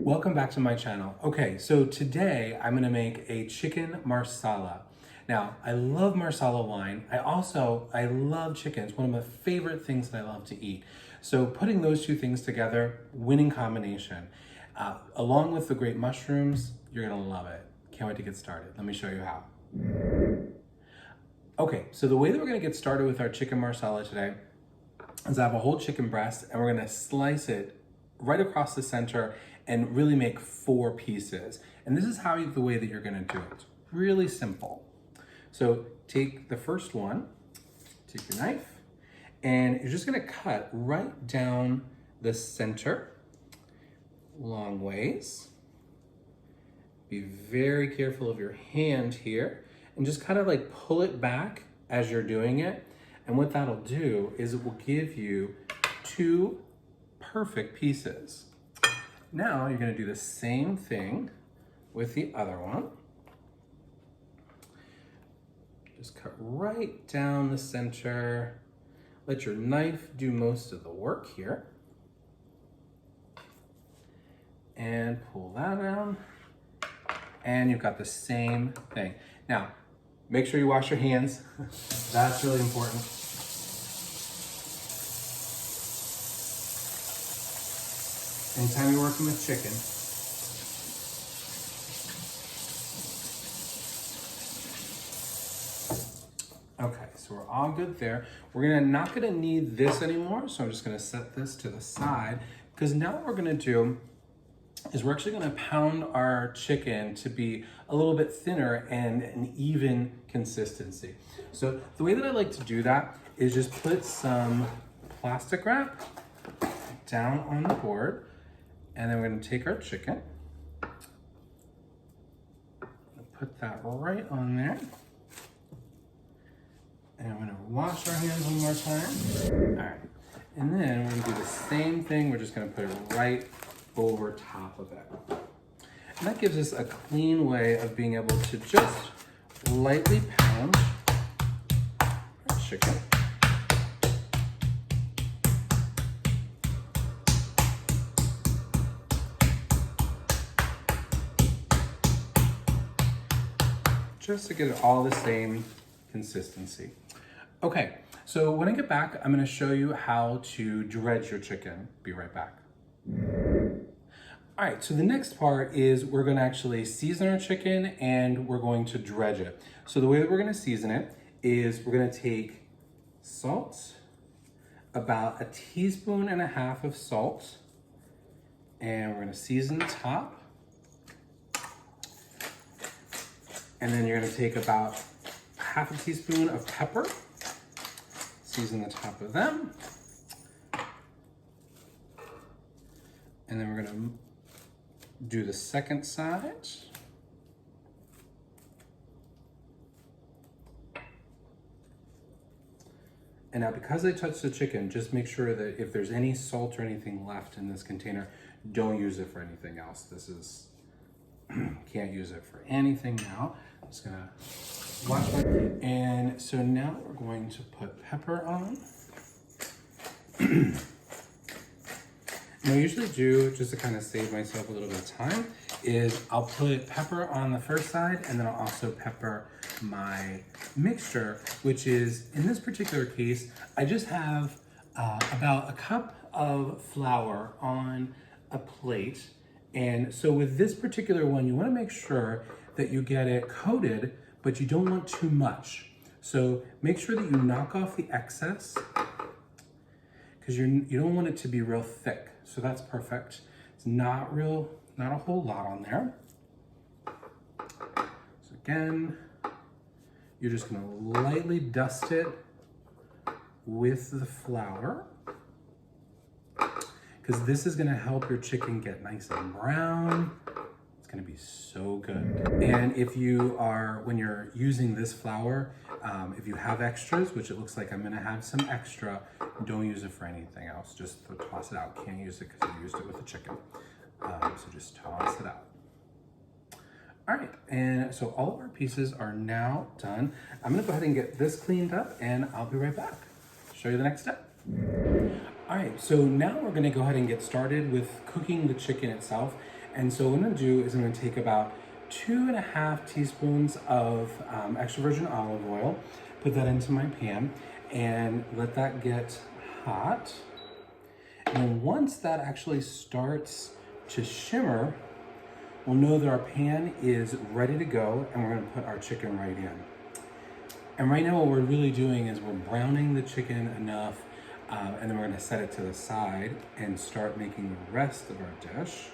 Welcome back to my channel. Okay, so today I'm gonna make a chicken marsala. Now, I love marsala wine. I love chicken. It's one of my favorite things that I love to eat. So putting those two things together, winning combination. Along with the great mushrooms, you're gonna love it. Can't wait to get started. Let me show you how. Okay, so the way that we're gonna get started with our chicken marsala today is I have a whole chicken breast and we're gonna slice it right across the center and really make 4 pieces. And this is the way that you're gonna do it. Really simple. So take the first one, take your knife, and you're just gonna cut right down the center, long ways. Be very careful of your hand here, and just kind of like pull it back as you're doing it. And what that'll do is it will give you 2 perfect pieces. Now you're gonna do the same thing with the other one. Just cut right down the center. Let your knife do most of the work here. And pull that down. And you've got the same thing. Now, make sure you wash your hands. That's really important. Anytime you're working with chicken, okay, so we're all good there. We're not gonna need this anymore, so I'm just gonna set this to the side, because now what we're gonna do is we're actually gonna pound our chicken to be a little bit thinner and an even consistency. So the way that I like to do that is just put some plastic wrap down on the board, and then we're gonna take our chicken, put that right on there. And I'm gonna wash our hands one more time. All right, and then we're gonna do the same thing. We're just gonna put it right over top of it. And that gives us a clean way of being able to just lightly pound our chicken. Just to get it all the same consistency. Okay, so when I get back, I'm gonna show you how to dredge your chicken. Be right back. All right, so the next part is we're gonna actually season our chicken and we're going to dredge it. So the way that we're gonna season it is we're gonna take salt, about 1.5 teaspoons of salt, and we're gonna season the top. And then you're gonna take about 1/2 teaspoon of pepper, season the top of them. And then we're gonna do the second side. And now because I touched the chicken, just make sure that if there's any salt or anything left in this container, don't use it for anything else. This is, can't use it for anything now. I'm just gonna watch my, and so now we're going to put pepper on. And what I usually do, just to kind of save myself a little bit of time, is I'll put pepper on the first side and then I'll also pepper my mixture, which is, in this particular case, I just have about 1 cup of flour on a plate. And so with this particular one, you want to make sure that you get it coated, but you don't want too much. So make sure that you knock off the excess, because you don't want it to be real thick. So that's perfect. It's not a whole lot on there. So again, you're just gonna lightly dust it with the flour, because this is gonna help your chicken get nice and brown. It's gonna be so good. And if you are, when you're using this flour, if you have extras, which it looks like I'm gonna have some extra, don't use it for anything else. Just toss it out. Can't use it because you used it with the chicken. So just toss it out. All right, and so all of our pieces are now done. I'm gonna go ahead and get this cleaned up and I'll be right back. Show you the next step. All right, so now we're gonna go ahead and get started with cooking the chicken itself. And so what I'm gonna do is I'm gonna take about 2.5 teaspoons of extra virgin olive oil, put that into my pan, and let that get hot. And then once that actually starts to shimmer, we'll know that our pan is ready to go, and we're gonna put our chicken right in. And right now what we're really doing is we're browning the chicken enough, and then we're gonna set it to the side and start making the rest of our dish.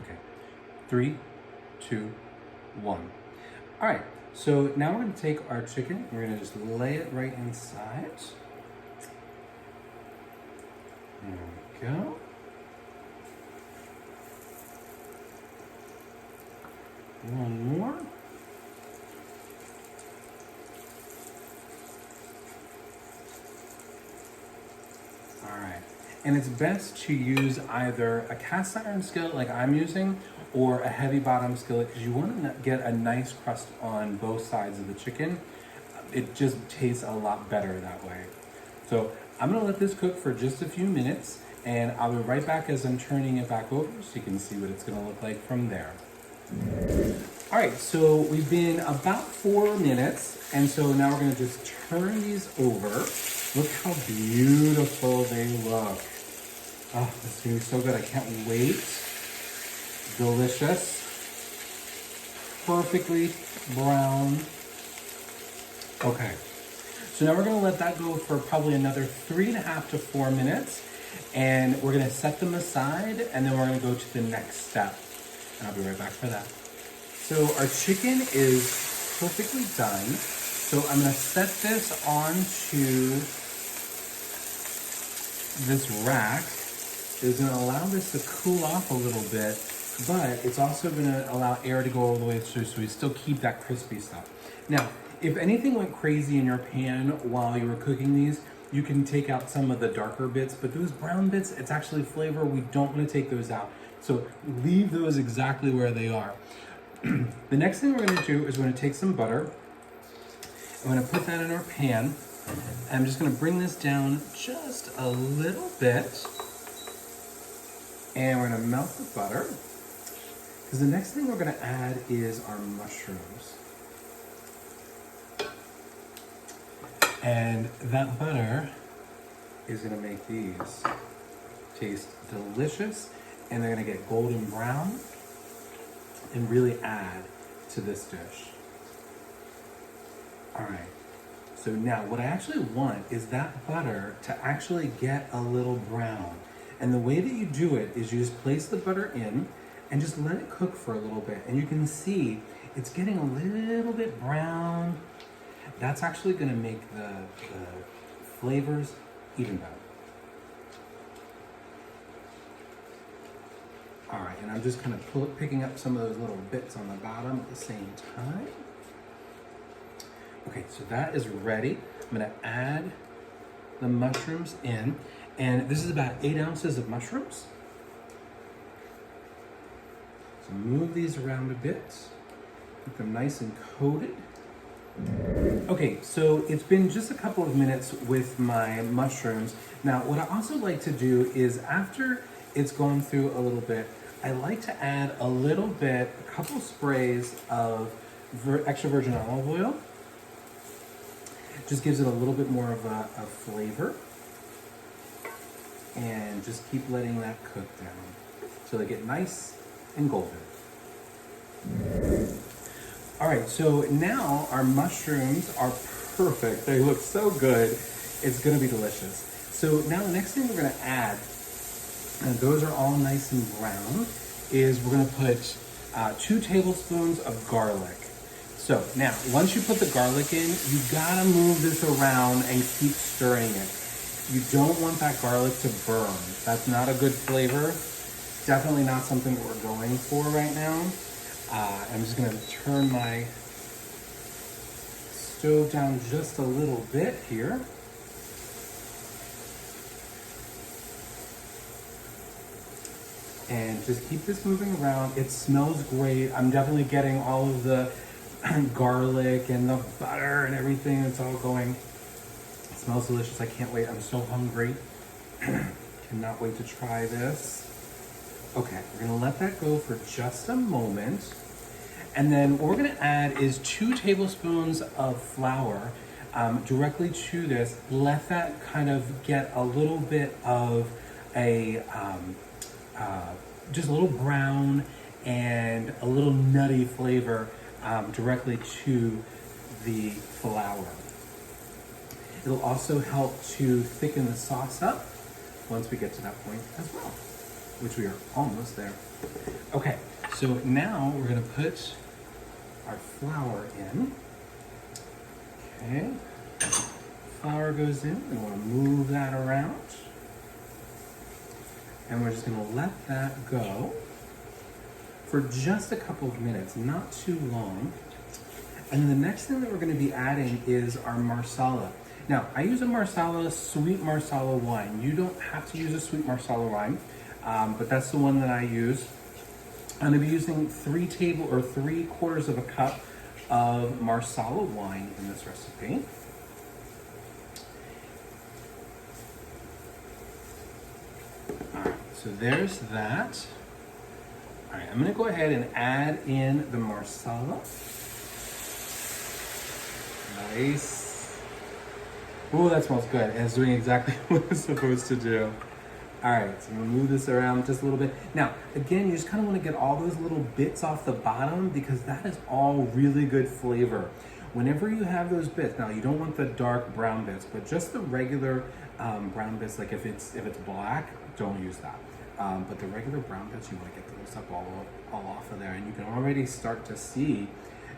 Okay, 3, 2, 1. All right, so now we're gonna take our chicken, we're gonna just lay it right inside. There we go. One more. All right. And it's best to use either a cast iron skillet like I'm using or a heavy bottom skillet because you want to get a nice crust on both sides of the chicken. It just tastes a lot better that way. So I'm gonna let this cook for just a few minutes and I'll be right back as I'm turning it back over so you can see what it's gonna look like from there. All right, so we've been about 4 minutes and so now we're gonna just turn these over. Look how beautiful they look. Oh, this is gonna be so good. I can't wait. Delicious. Perfectly brown. Okay. So now we're gonna let that go for probably another 3.5 to 4 minutes. And we're gonna set them aside and then we're gonna go to the next step. And I'll be right back for that. So our chicken is perfectly done. So I'm gonna set this onto this rack. Is gonna allow this to cool off a little bit, but it's also gonna allow air to go all the way through so we still keep that crispy stuff. Now, if anything went crazy in your pan while you were cooking these, you can take out some of the darker bits, but those brown bits, it's actually flavor. We don't wanna take those out. So leave those exactly where they are. The next thing we're gonna do is we're gonna take some butter. I'm gonna put that in our pan. I'm just gonna bring this down just a little bit. And we're gonna melt the butter. Because the next thing we're gonna add is our mushrooms. And that butter is gonna make these taste delicious and they're gonna get golden brown and really add to this dish. All right. So now what I actually want is that butter to actually get a little brown. And the way that you do it is you just place the butter in and just let it cook for a little bit. And you can see it's getting a little bit brown. That's actually gonna make the flavors even better. All right, and I'm just kind of picking up some of those little bits on the bottom at the same time. Okay, so that is ready. I'm gonna add the mushrooms in, and this is about 8 ounces of mushrooms. So move these around a bit, keep them nice and coated. Okay, so it's been just a couple of minutes with my mushrooms. Now, what I also like to do is after it's gone through a little bit, I like to add a little bit, a couple sprays of extra virgin olive oil. Just gives it a little bit more of a flavor. And just keep letting that cook down so they get nice and golden. All right, so now our mushrooms are perfect. They look so good. It's gonna be delicious. So now the next thing we're gonna add, and those are all nice and brown, is we're gonna put 2 tablespoons of garlic. So now, once you put the garlic in, you gotta move this around and keep stirring it. You don't want that garlic to burn. That's not a good flavor. Definitely not something that we're going for right now. I'm just gonna turn my stove down just a little bit here. And just keep this moving around. It smells great. I'm definitely getting all of the garlic and the butter and everything. It's all going. It smells delicious. I can't wait. I'm so hungry. Cannot wait to try this. Okay, we're gonna let that go for just a moment. And then what we're gonna add is 2 tablespoons of flour directly to this. Let that kind of get a little bit of a, just a little brown and a little nutty flavor directly to the flour. It'll also help to thicken the sauce up once we get to that point as well, which we are almost there. Okay, so now we're gonna put our flour in. Okay, flour goes in, and we'll move that around. And we're just gonna let that go for just a couple of minutes, not too long. And the next thing that we're gonna be adding is our Marsala. Now, I use a Marsala, sweet Marsala wine. You don't have to use a sweet Marsala wine, but that's the one that I use. I'm gonna be using 3/4 of a cup of Marsala wine in this recipe. All right, so there's that. All right, I'm gonna go ahead and add in the Marsala. Nice. Oh, that smells good. And it's doing exactly what it's supposed to do. All right, so I'm gonna move this around just a little bit. Now, again, you just kind of want to get all those little bits off the bottom because that is all really good flavor. Whenever you have those bits, now you don't want the dark brown bits, but just the regular brown bits, like if it's black, don't use that. But the regular brown bits, you want to get those up all off of there. And you can already start to see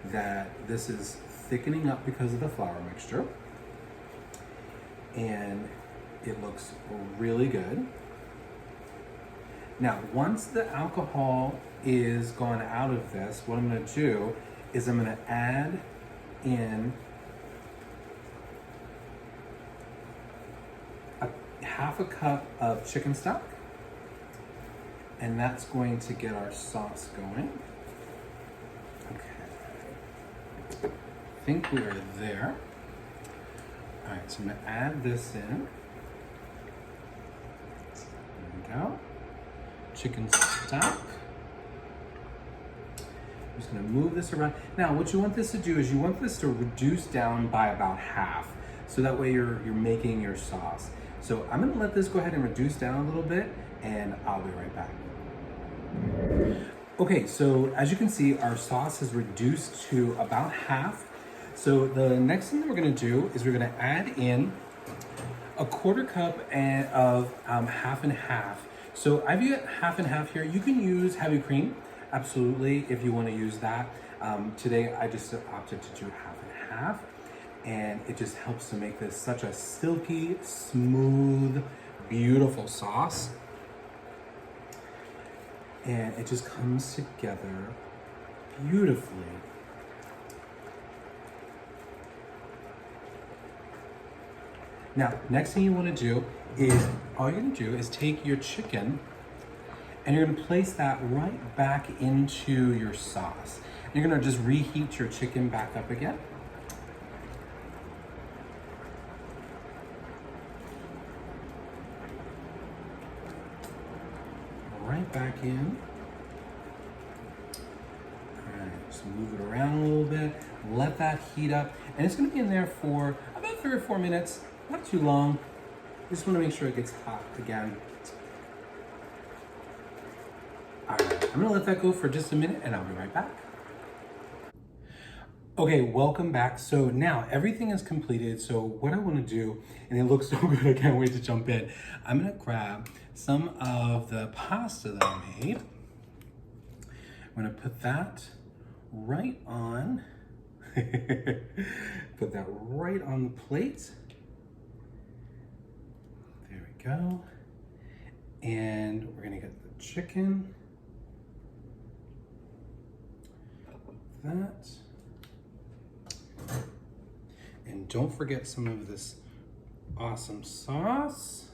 that this is thickening up because of the flour mixture. And it looks really good. Now, once the alcohol is gone out of this, what I'm gonna do is I'm gonna add in half a cup of chicken stock, and that's going to get our sauce going. Okay, I think we are there. All right, so I'm gonna add this in. There we go. Chicken stock. I'm just gonna move this around. Now, what you want this to do is you want this to reduce down by about half. So that way you're making your sauce. So I'm gonna let this go ahead and reduce down a little bit and I'll be right back. Okay, so as you can see, our sauce has reduced to about half. So the next thing that we're gonna do is we're gonna add in 1/4 cup of half and half. So I've got half and half here. You can use heavy cream, absolutely, if you wanna use that. Today I just opted to do half and half, and it just helps to make this such a silky, smooth, beautiful sauce. And it just comes together beautifully. Now, next thing you want to do is, all you're going to do is take your chicken and you're going to place that right back into your sauce. And you're going to just reheat your chicken back up again. Right back in. All right, just move it around a little bit. Let that heat up. And it's going to be in there for about 3 or 4 minutes. Not too long. Just want to make sure it gets hot again. All right, I'm gonna let that go for just a minute and I'll be right back. Okay, welcome back. So now everything is completed. So what I want to do, and it looks so good, I can't wait to jump in. I'm gonna grab some of the pasta that I made. I'm gonna put that right on, put that right on the plate. There we go. And we're gonna get the chicken. That. don't forget some of this awesome sauce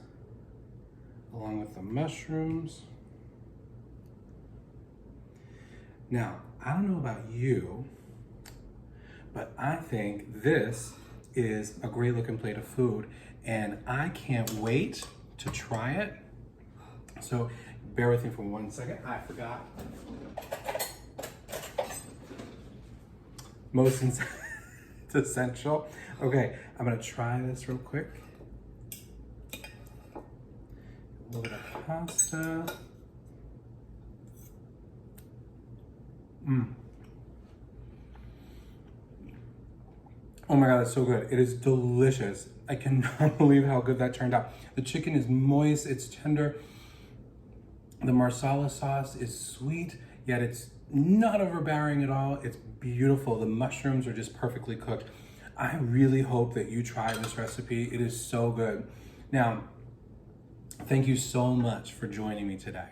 along with the mushrooms. Now, I don't know about you, but I think this is a great looking plate of food and I can't wait to try it. So bear with me for 1 second. I forgot. Most it's essential. Okay, I'm gonna try this real quick. A little bit of pasta. Oh my God, that's so good. It is delicious. I cannot believe how good that turned out. The chicken is moist, it's tender. The Marsala sauce is sweet, yet it's not overbearing at all. It's beautiful. The mushrooms are just perfectly cooked. I really hope that you try this recipe. It is so good. Now, thank you so much for joining me today.